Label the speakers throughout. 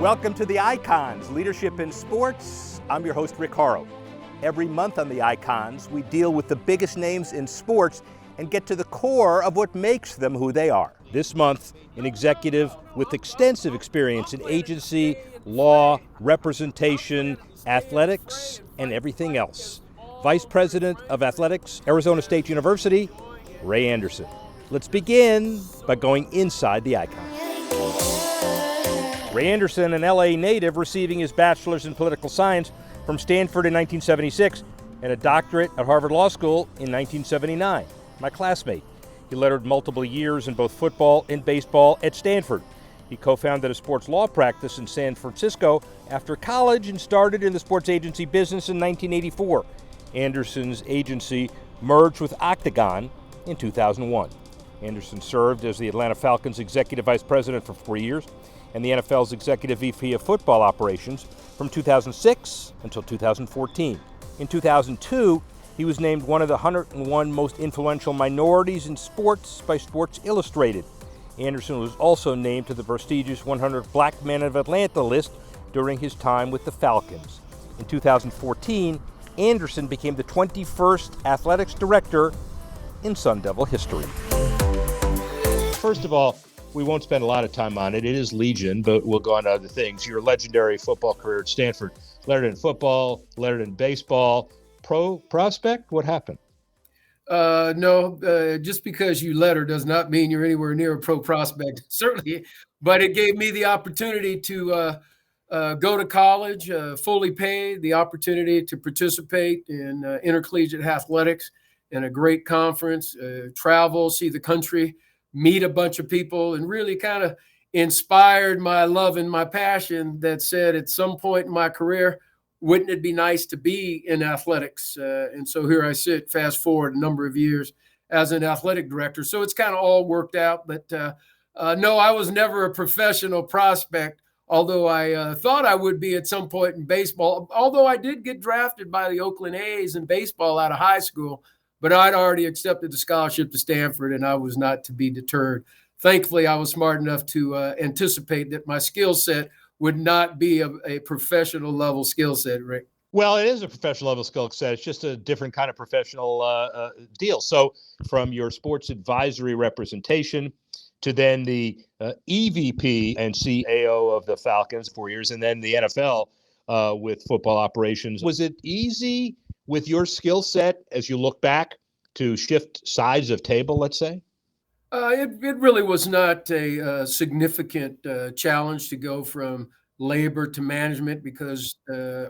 Speaker 1: Welcome to the Icons, Leadership in Sports. I'm your host, Rick Horrow. Every month on the Icons, we deal with the biggest names in sports and get to the core of what makes them who they are. This month, an executive with extensive experience in agency, law, representation, athletics, and everything else. Vice President of Athletics, Arizona State University, Ray Anderson. Let's begin by going inside the Icons. Ray Anderson, an LA native, receiving his bachelor's in political science from Stanford in 1976 and a doctorate at Harvard Law School in 1979. My classmate. He lettered multiple years in both football and baseball at Stanford. He co-founded a sports law practice in San Francisco after college and started in the sports agency business in 1984. Anderson's agency merged with Octagon in 2001. Anderson served as the Atlanta Falcons executive vice president for 4 years and the NFL's executive VP of football operations from 2006 until 2014. In 2002, he was named one of the 101 most influential minorities in sports by Sports Illustrated. Anderson was also named to the prestigious 100 Black Men of Atlanta list during his time with the Falcons. In 2014, Anderson became the 21st athletics director in Sun Devil history. First of all, we won't spend a lot of time on it. It is Legion, but we'll go on to other things. Your legendary football career at Stanford, lettered in football, lettered in baseball. Pro prospect? What happened?
Speaker 2: No, just because you letter does not mean you're anywhere near a pro prospect, certainly. But it gave me the opportunity to go to college, fully paid, the opportunity to participate in intercollegiate athletics in a great conference, travel, see the country, meet a bunch of people, and really kind of inspired my love and my passion that said at some point in my career, wouldn't it be nice to be in athletics? And so here I sit, fast forward a number of years as an athletic director. So it's kind of all worked out. But no, I was never a professional prospect, although I thought I would be at some point in baseball, although I did get drafted by the Oakland A's in baseball out of high school. But I'd already accepted the scholarship to Stanford, and I was not to be deterred. Thankfully, I was smart enough to anticipate that my skill set would not be a professional level skill set, Rick.
Speaker 1: Well, it is a professional level skill set. It's just a different kind of professional deal. So from your sports advisory representation to then the EVP and CAO of the Falcons 4 years, and then the NFL with football operations. Was it easy with your skill set as you look back to shift sides of table, let's say?
Speaker 2: It really was not a significant challenge to go from labor to management because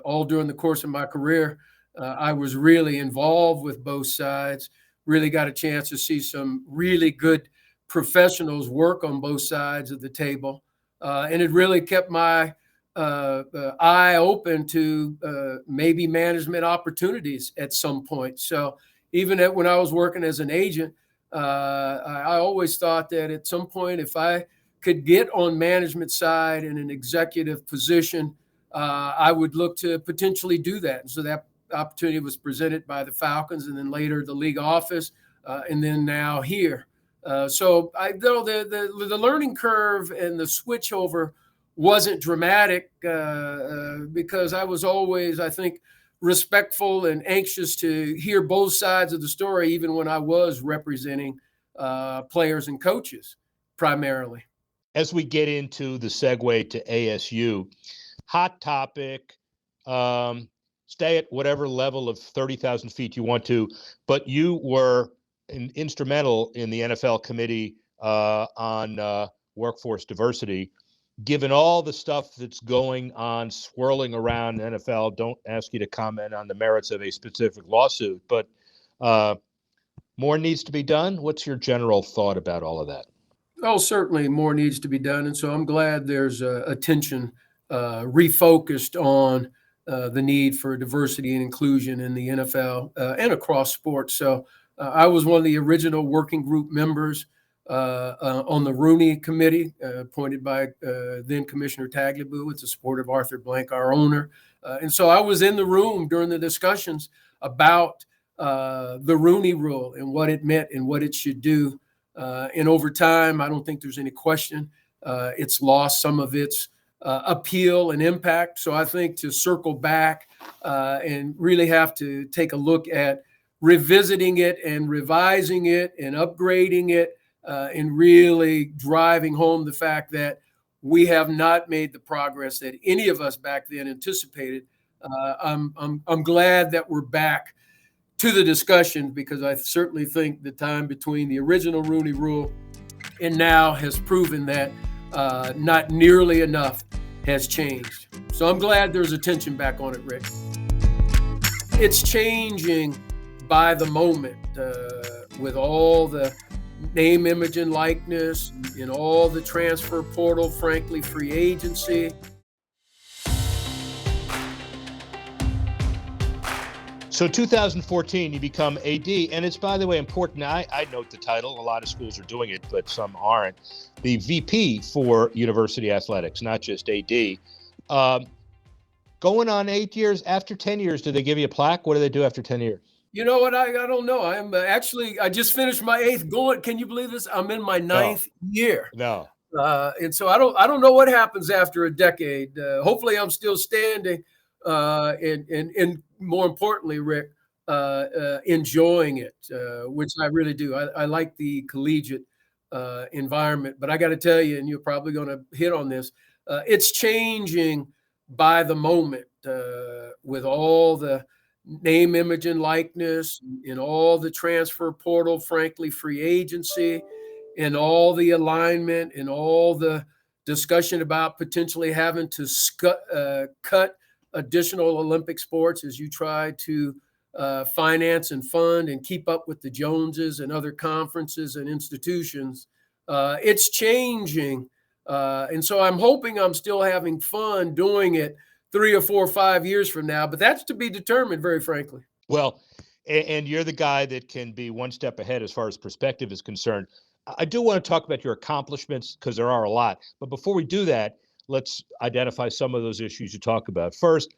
Speaker 2: all during the course of my career, I was really involved with both sides, really got a chance to see some really good professionals work on both sides of the table. And it really kept my eye open to maybe management opportunities at some point. So even when I was working as an agent, I always thought that at some point, if I could get on management side in an executive position, I would look to potentially do that. And so that opportunity was presented by the Falcons and then later the league office and then now here. So I know the learning curve and the switch over wasn't dramatic because I was always, I think, respectful and anxious to hear both sides of the story, even when I was representing players and coaches primarily.
Speaker 1: As we get into the segue to ASU, hot topic, stay at whatever level of 30,000 feet you want to, but you were instrumental in the NFL committee on workforce diversity. Given all the stuff that's going on, swirling around the NFL, don't ask you to comment on the merits of a specific lawsuit, but more needs to be done. What's your general thought about all of that?
Speaker 2: Oh, certainly more needs to be done. And so I'm glad there's attention refocused on the need for diversity and inclusion in the NFL and across sports. So I was one of the original working group members on the Rooney Committee, appointed by then Commissioner Tagliabue with the support of Arthur Blank, our owner. And so I was in the room during the discussions about the Rooney Rule and what it meant and what it should do. And over time, I don't think there's any question, it's lost some of its appeal and impact. So I think to circle back and really have to take a look at revisiting it and revising it and upgrading it and really driving home the fact that we have not made the progress that any of us back then anticipated. I'm glad that we're back to the discussion, because I certainly think the time between the original Rooney Rule and now has proven that not nearly enough has changed. So I'm glad there's attention back on it, Rick. It's changing by the moment with all the name, image, and likeness and all the transfer portal, frankly, free agency.
Speaker 1: So 2014, you become AD, and it's, by the way, important. I note the title. A lot of schools are doing it, but some aren't. The VP for University Athletics, not just AD. Going on 8 years, after 10 years, do they give you a plaque? What do they do after 10 years?
Speaker 2: You know what? I don't know. I'm actually, I just finished my 8th going. Can you believe this? I'm in my 9th year.
Speaker 1: No.
Speaker 2: And so I don't know what happens after a decade. Hopefully I'm still standing. And more importantly, Rick, enjoying it, which I really do. I like the collegiate environment, but I got to tell you, and you're probably going to hit on this, it's changing by the moment with all the name, image, and likeness and all the transfer portal, frankly, free agency and all the alignment and all the discussion about potentially having to cut additional Olympic sports as you try to finance and fund and keep up with the Joneses and other conferences and institutions. It's changing. And so I'm hoping I'm still having fun doing it 3 or 4 or 5 years from now, but that's to be determined, very frankly.
Speaker 1: Well, and you're the guy that can be one step ahead as far as perspective is concerned. I do want to talk about your accomplishments, because there are a lot. But before we do that, let's identify some of those issues you talk about. First,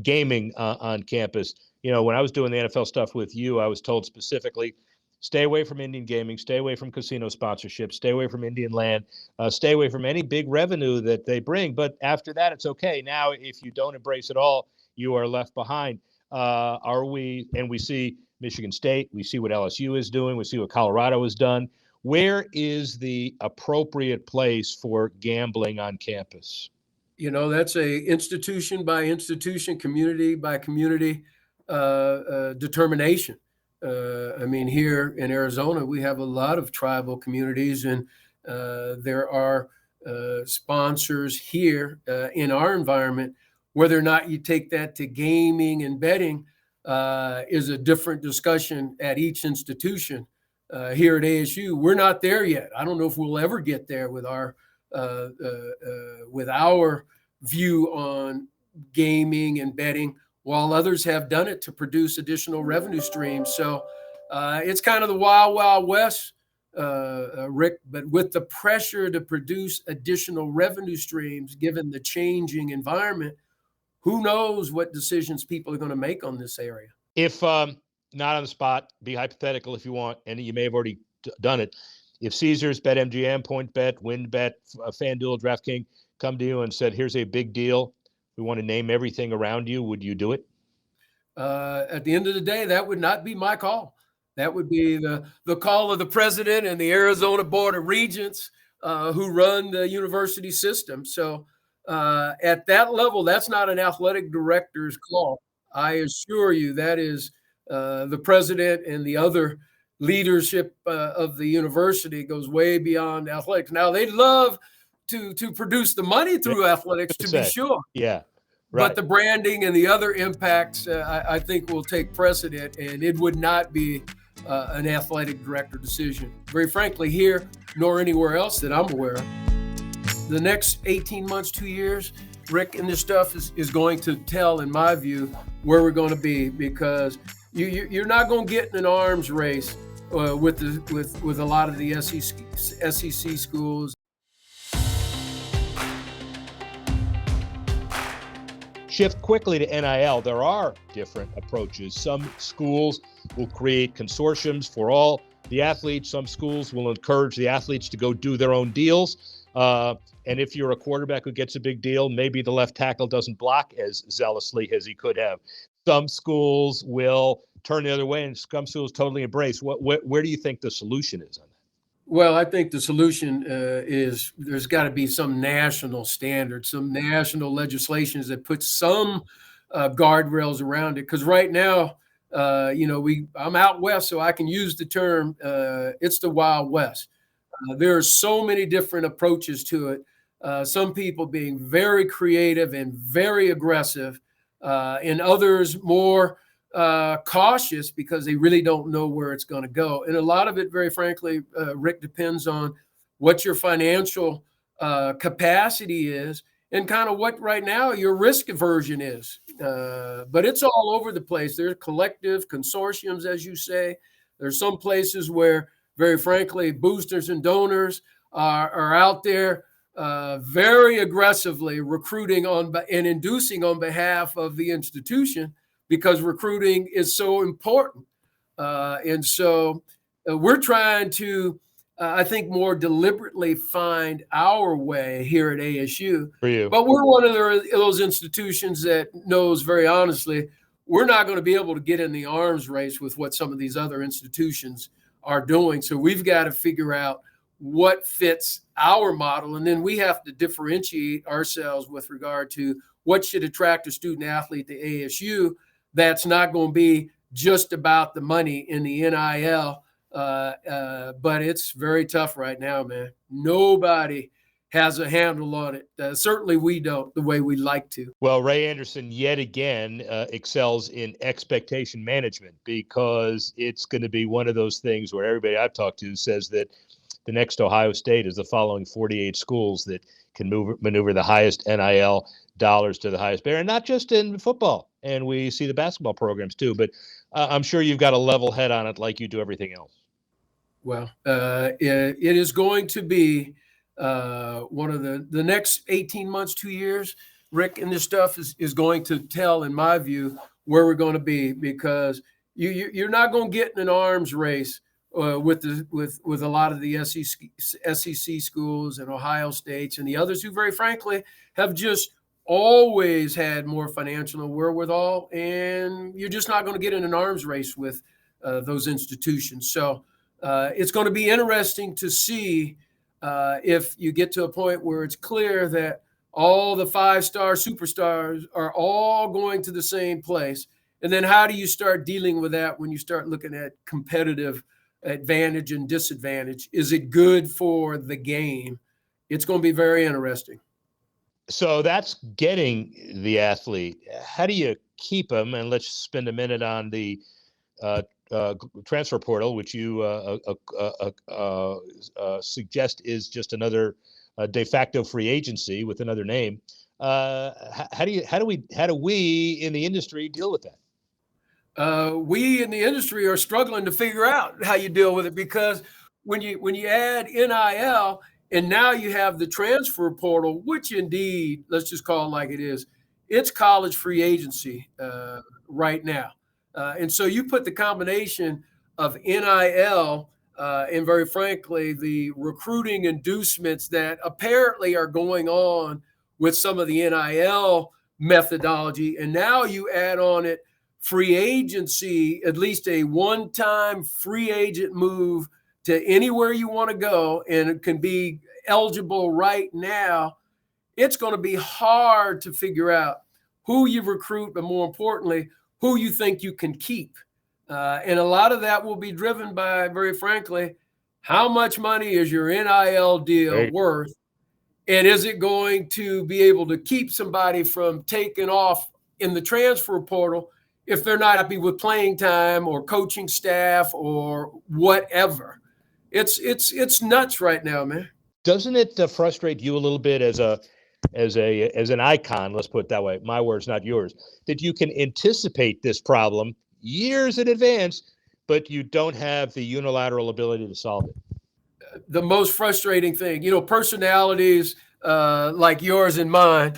Speaker 1: gaming on campus. You know, when I was doing the NFL stuff with you, I was told specifically, stay away from Indian gaming, stay away from casino sponsorship, stay away from Indian land, stay away from any big revenue that they bring. But after that, it's okay. Now, if you don't embrace it all, you are left behind. We see Michigan State, we see what LSU is doing, we see what Colorado has done. Where is the appropriate place for gambling on campus?
Speaker 2: You know, that's a institution by institution, community by community determination. I mean, here in Arizona, we have a lot of tribal communities, and there are sponsors here in our environment. Whether or not you take that to gaming and betting is a different discussion at each institution. Here at ASU, we're not there yet. I don't know if we'll ever get there with our view on gaming and betting, while others have done it to produce additional revenue streams. So it's kind of the wild, wild west, Rick, but with the pressure to produce additional revenue streams, given the changing environment, who knows what decisions people are going to make on this area.
Speaker 1: If not on the spot, be hypothetical if you want, and you may have already done it. If Caesars, BetMGM, PointBet, WynnBet, FanDuel, DraftKings come to you and said, here's a big deal, we want to name everything around you, would you do it?
Speaker 2: At the end of the day, that would not be my call. That would be the call of the president and the Arizona Board of Regents who run the university system. So at that level, that's not an athletic director's call. I assure you that is the president and the other leadership of the university goes way beyond athletics. Now, they'd love to produce the money through athletics, to be sure.
Speaker 1: Yeah. Right.
Speaker 2: But the branding and the other impacts, I think, will take precedent, and it would not be an athletic director decision, very frankly, here nor anywhere else that I'm aware of. The next 18 months, 2 years, Rick, and this stuff is going to tell, in my view, where we're going to be, because you're not going to get in an arms race with a lot of the SEC schools.
Speaker 1: Shift quickly to NIL. There are different approaches. Some schools will create consortiums for all the athletes. Some schools will encourage the athletes to go do their own deals. And if you're a quarterback who gets a big deal, maybe the left tackle doesn't block as zealously as he could have. Some schools will turn the other way, and some schools totally embrace. Where do you think the solution is on that?
Speaker 2: Well, I think the solution is there's got to be some national standard, some national legislations that put some guardrails around it. Because right now, I'm out west, so I can use the term. It's the Wild West. There are so many different approaches to it. Some people being very creative and very aggressive, and others more cautious because they really don't know where it's going to go. And a lot of it, very frankly, Rick, depends on what your financial capacity is and kind of what right now your risk aversion is. But it's all over the place. There's collective consortiums, as you say. There's some places where, very frankly, boosters and donors are out there very aggressively recruiting and inducing on behalf of the institution, because recruiting is so important. And so we're trying to, I think, more deliberately find our way here at ASU.
Speaker 1: For you.
Speaker 2: But we're one of those institutions that knows very honestly, we're not going to be able to get in the arms race with what some of these other institutions are doing. So we've got to figure out what fits our model. And then we have to differentiate ourselves with regard to what should attract a student athlete to ASU. That's not going to be just about the money in the NIL, but it's very tough right now, man. Nobody has a handle on it. Certainly we don't the way we like to.
Speaker 1: Well, Ray Anderson yet again excels in expectation management, because it's going to be one of those things where everybody I've talked to says that the next Ohio State is the following 48 schools that can maneuver the highest NIL dollars to the highest bidder, and not just in football. And we see the basketball programs too, but I'm sure you've got a level head on it like you do everything else.
Speaker 2: Well, it is going to be one of the next 18 months, 2 years, Rick, and this stuff is going to tell, in my view, where we're going to be, because you're not going to get in an arms race with a lot of the SEC schools and Ohio States and the others who, very frankly, have just always had more financial wherewithal, and you're just not going to get in an arms race with those institutions. So it's going to be interesting to see if you get to a point where it's clear that all the five-star superstars are all going to the same place. And then how do you start dealing with that when you start looking at competitive advantage and disadvantage? Is it good for the game? It's going to be very interesting.
Speaker 1: So that's getting the athlete. How do you keep them? And let's spend a minute on the transfer portal, which you suggest is just another de facto free agency with another name. How do we in the industry deal with that?
Speaker 2: We in the industry are struggling to figure out how you deal with it, because when you add NIL, and now you have the transfer portal, which indeed, let's just call it like it is, it's college free agency right now. And so you put the combination of NIL and, very frankly, the recruiting inducements that apparently are going on with some of the NIL methodology, and now you add on it free agency, at least a one-time free agent move to anywhere you want to go, and it can be eligible right now. It's going to be hard to figure out who you recruit, but more importantly, who you think you can keep. And a lot of that will be driven by, very frankly, how much money is your NIL deal worth? And is it going to be able to keep somebody from taking off in the transfer portal if they're not happy with playing time or coaching staff or whatever? It's nuts right now, man.
Speaker 1: Doesn't it frustrate you a little bit as an icon, let's put it that way, my words, not yours, that you can anticipate this problem years in advance, but you don't have the unilateral ability to solve it?
Speaker 2: The most frustrating thing, personalities like yours and mine,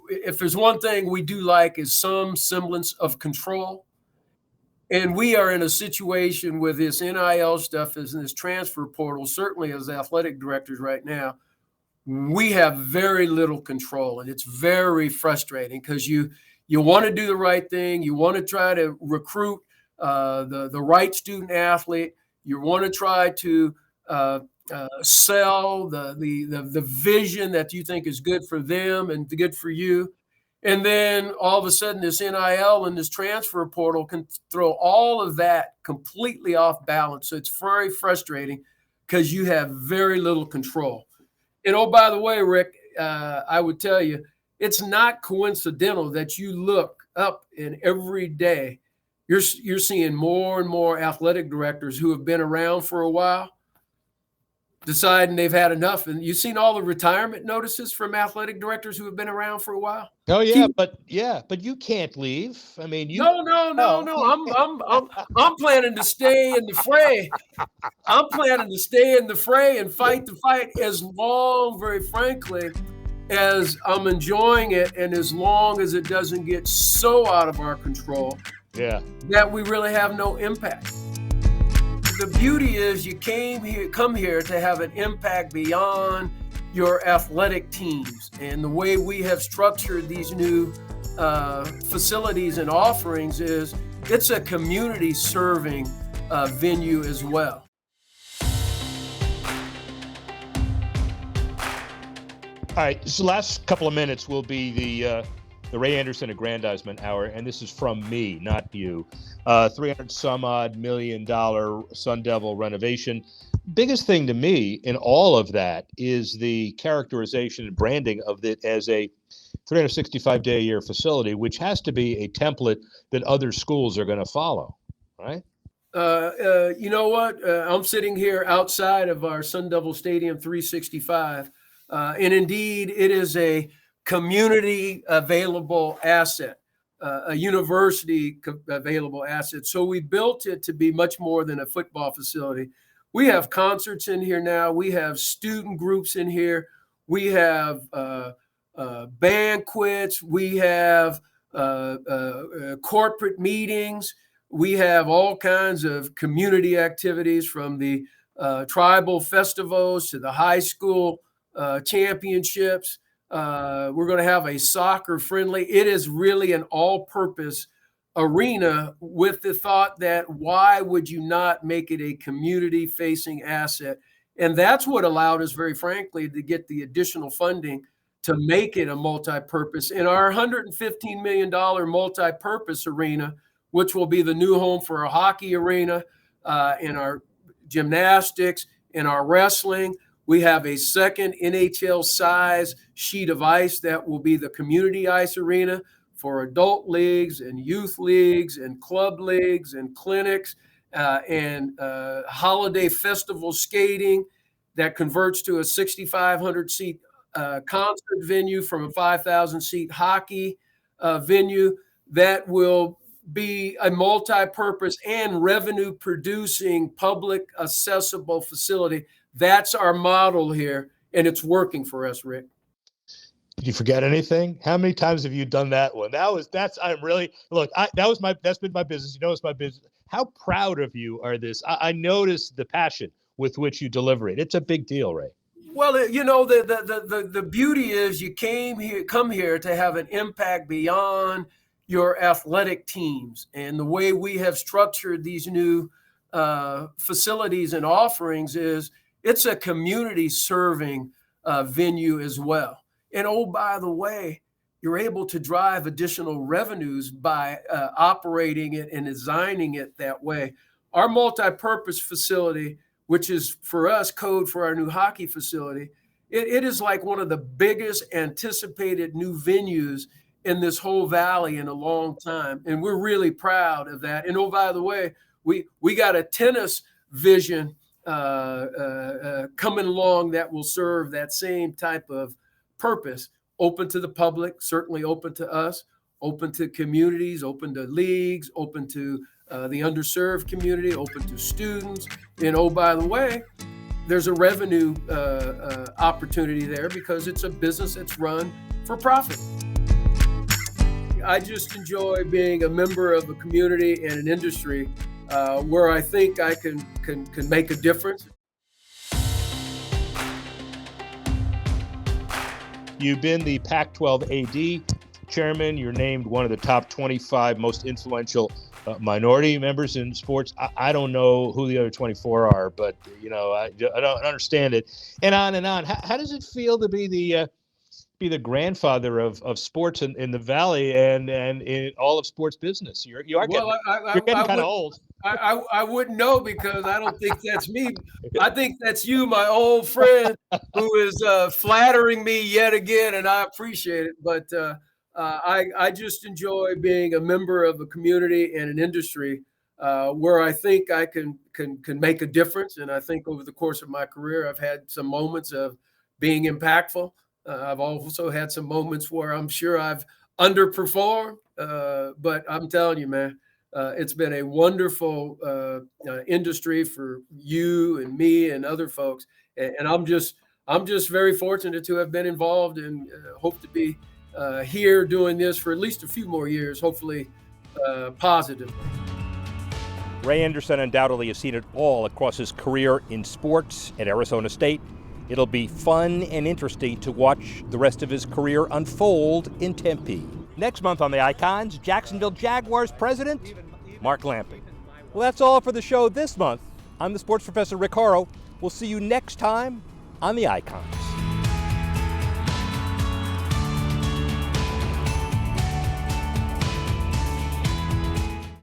Speaker 2: if there's one thing we do like is some semblance of control. And we are in a situation with this NIL stuff, as in this transfer portal, certainly as athletic directors right now, we have very little control, and it's very frustrating because you want to do the right thing. You want to try to recruit the right student athlete. You want to try to sell the vision that you think is good for them and good for you. And then all of a sudden this NIL and this transfer portal can throw all of that completely off balance. So it's very frustrating because you have very little control. And oh, by the way, Rick, I would tell you, it's not coincidental that you look up and every day you're seeing more and more athletic directors who have been around for a while deciding they've had enough. And you've seen all the retirement notices from athletic directors who have been around for a while.
Speaker 1: Oh yeah, but you can't leave. I mean,
Speaker 2: No. I'm planning to stay in the fray. I'm planning to stay in the fray and fight the fight as long, very frankly, as I'm enjoying it, and as long as it doesn't get so out of our control, that we really have no impact. The beauty is you come here to have an impact beyond your athletic teams. And the way we have structured these new facilities and offerings is it's a community serving venue as well.
Speaker 1: All right, so last couple of minutes will be the Ray Anderson aggrandizement hour, and this is from me, not you. $300 million Sun Devil renovation. Biggest thing to me in all of that is the characterization and branding of it as a 365-day-a-year facility, which has to be a template that other schools are going to follow, right?
Speaker 2: You know what? I'm sitting here outside of our Sun Devil Stadium 365, and indeed, it is a community available asset. A university available asset. So we built it to be much more than a football facility. We have concerts in here now. We have student groups in here. We have banquets. We have corporate meetings. We have all kinds of community activities, from the tribal festivals to the high school championships. We're going to have a soccer friendly. It is really an all-purpose arena with the thought that why would you not make it a community-facing asset? And that's what allowed us, very frankly, to get the additional funding to make it a multi-purpose. In our $115 million multi-purpose arena, which will be the new home for our hockey arena, in our gymnastics, in our wrestling, we have a second NHL size sheet of ice that will be the community ice arena for adult leagues and youth leagues and club leagues and clinics and holiday festival skating that converts to a 6,500 seat concert venue from a 5,000 seat hockey venue that will be a multi-purpose and revenue producing public accessible facility. That's our model here, and it's working for us, Rick.
Speaker 1: Did you forget anything? How many times have you done that one? That's been my business. You know, it's my business. How proud of you are this? I noticed the passion with which you deliver it. It's a big deal, Ray.
Speaker 2: Well, you know, the beauty is you come here to have an impact beyond your athletic teams. And the way we have structured these new facilities and offerings is it's a community serving venue as well. And oh, by the way, you're able to drive additional revenues by operating it and designing it that way. Our multi-purpose facility, which is for us code for our new hockey facility, it is like one of the biggest anticipated new venues in this whole valley in a long time. And we're really proud of that. And oh, by the way, we got a tennis vision coming along that will serve that same type of purpose, open to the public, certainly open to us, open to communities, open to leagues, open to the underserved community, open to students. And oh, by the way, there's a revenue opportunity there because it's a business that's run for profit. I just enjoy being a member of a community and an industry where I think I can make a difference.
Speaker 1: You've been the Pac-12 AD chairman. You're named one of the top 25 most influential minority members in sports. I don't know who the other 24 are, but I don't understand it. And on and on. How does it feel to be the grandfather of sports in the Valley and in all of sports business? You're getting kind of old.
Speaker 2: I wouldn't know because I don't think that's me. I think that's you, my old friend, who is flattering me yet again, and I appreciate it. But I just enjoy being a member of a community and an industry where I think I can make a difference. And I think over the course of my career, I've had some moments of being impactful. I've also had some moments where I'm sure I've underperformed. But I'm telling you, man, it's been a wonderful industry for you and me and other folks. And I'm just very fortunate to have been involved and hope to be here doing this for at least a few more years, hopefully positively.
Speaker 1: Ray Anderson undoubtedly has seen it all across his career in sports at Arizona State. It'll be fun and interesting to watch the rest of his career unfold in Tempe. Next month on the Icons, Jacksonville Jaguars president, Mark Lamping. Well, that's all for the show this month. I'm the sports professor, Rick Horrow. We'll see you next time on the Icons.